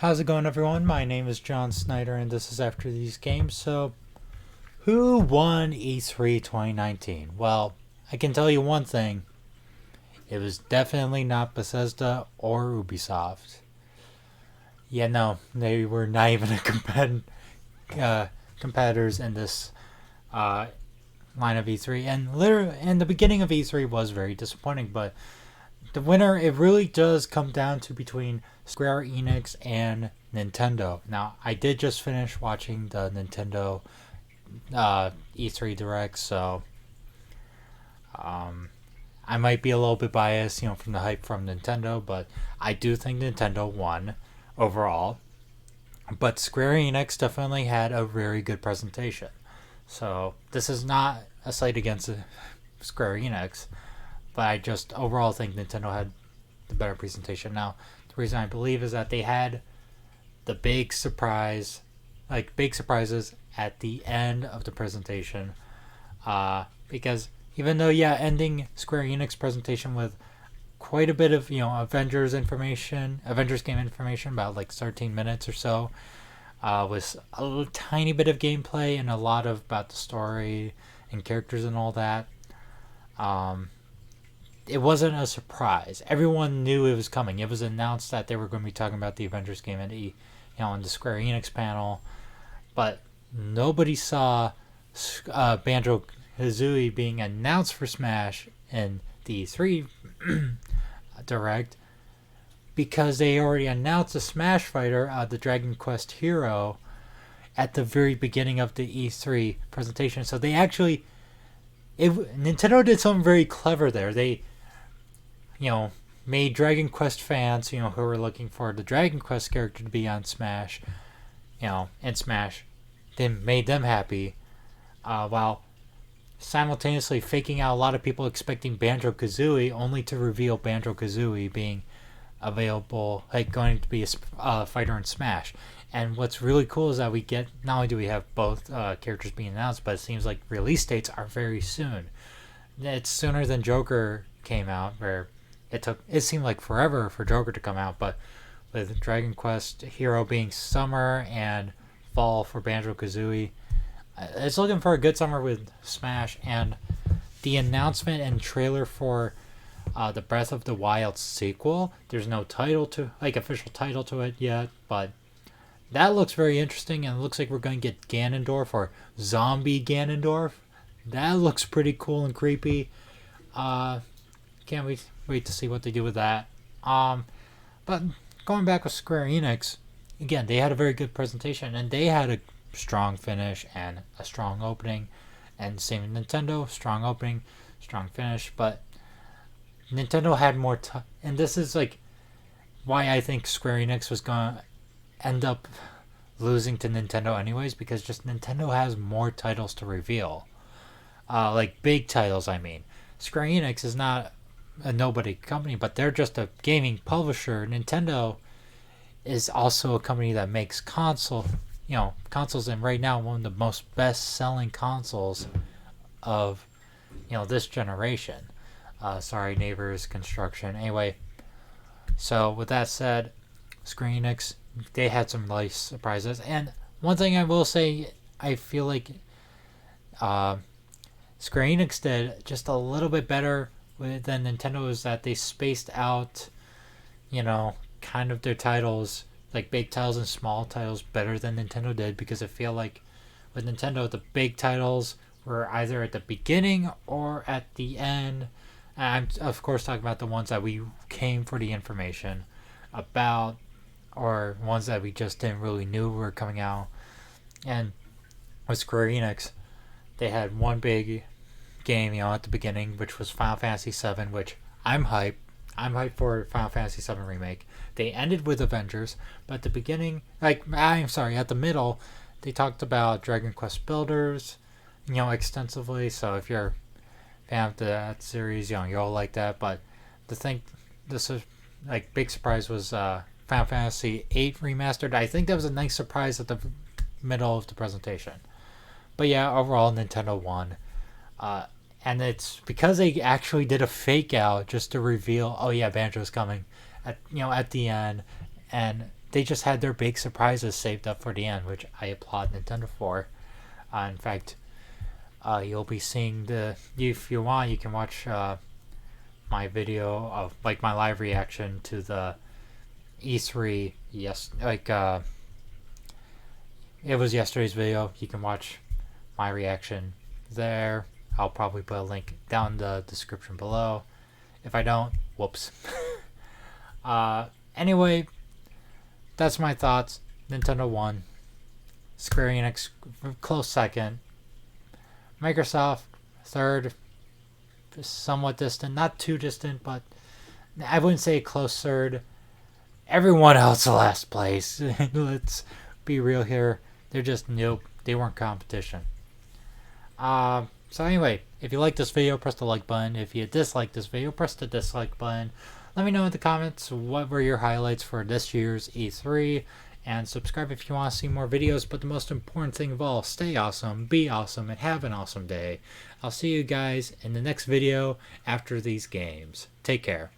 How's it going, everyone? My name is John Snyder, and this is After These Games. So, who won E3 2019? Well, I can tell you one thing. It was definitely not Bethesda or Ubisoft. Yeah, no, they were not even competitors in this uh, line of E3. And the beginning of E3 was very disappointing, but the winner, it really does come down to between Square Enix and Nintendo. Now, I did just finish watching the Nintendo E3 Direct, so um, I might be a little bit biased, from the hype from Nintendo, but I do think Nintendo won overall. But Square Enix definitely had a very good presentation. So this is not a slight against Square Enix, but I just overall think Nintendo had the better presentation. Now, the reason I believe is that they had the big surprises at the end of the presentation. Because even though, yeah, ending Square Enix presentation with quite a bit of Avengers game information, about like 13 minutes or so, with a little, tiny bit of gameplay and a lot of about the story and characters and all that. Um, it wasn't a surprise. Everyone knew it was coming. It was announced that they were going to be talking about the Avengers game at on the Square Enix panel, but nobody saw Banjo Kazooie being announced for Smash in the E3 Direct because they already announced the Smash Fighter, the Dragon Quest Hero, at the very beginning of the E3 presentation. So they actually, Nintendo did something very clever there. They, made Dragon Quest fans, who were looking for the Dragon Quest character to be on Smash, in Smash, they made them happy, while simultaneously faking out a lot of people expecting Banjo Kazooie, only to reveal Banjo Kazooie being available, like going to be a fighter in Smash. And what's really cool is that we get, not only do we have both characters being announced, but it seems like release dates are very soon. It's sooner than Joker came out, where it seemed like forever for Joker to come out, but with Dragon Quest Hero being summer and fall for Banjo Kazooie, it's looking for a good summer with Smash. And the announcement and trailer for the Breath of the Wild sequel, there's no official title to it yet, but that looks very interesting, and it looks like we're going to get Ganondorf, or zombie Ganondorf. That looks pretty cool and creepy. Can't wait to see what they do with that. But going back with Square Enix, again, they had a very good presentation, and they had a strong finish and a strong opening. And same with Nintendo, strong opening, strong finish. But Nintendo had more and this is like why I think Square Enix was gonna end up losing to Nintendo anyways, because just Nintendo has more titles to reveal. Like big titles, I mean. Square Enix is not a nobody company, but they're just a gaming publisher. Nintendo is also a company that makes consoles, and right now one of the most best-selling consoles of this generation. Sorry, neighbors construction. Anyway, so with that said, Square Enix, they had some nice surprises, and one thing I will say, I feel like Square Enix did just a little bit better than Nintendo, is that they spaced out, kind of their titles, like big titles and small titles, better than Nintendo did, because I feel like with Nintendo, the big titles were either at the beginning or at the end. And I'm, of course, talking about the ones that we came for the information about, or ones that we just didn't really knew were coming out. And with Square Enix, they had one big game, at the beginning, which was Final Fantasy VII, which I'm hyped. I'm hyped for Final Fantasy VII Remake. They ended with Avengers, but at the beginning, at the middle, they talked about Dragon Quest Builders, extensively. So if you're a fan of that series, you'll like that. But this is like big surprise was Final Fantasy VIII Remastered. I think that was a nice surprise at the middle of the presentation. But yeah, overall, Nintendo won. And it's because they actually did a fake out just to reveal, oh yeah, Banjo's coming at the end, and they just had their big surprises saved up for the end, which I applaud Nintendo for. In fact, you'll be seeing if you want, you can watch my video of like my live reaction to the E3. Yes, it was yesterday's video. You can watch my reaction there. I'll probably put a link down in the description below. If I don't, whoops. Anyway, that's my thoughts. Nintendo won. Square Enix close second. Microsoft third. Somewhat distant. Not too distant, but I wouldn't say close third. Everyone else last place. Let's be real here. They're just nope. They weren't competition. So anyway, if you like this video, press the like button. If you dislike this video, press the dislike button. Let me know in the comments what were your highlights for this year's E3. And subscribe if you want to see more videos. But the most important thing of all, stay awesome, be awesome, and have an awesome day. I'll see you guys in the next video after these games. Take care.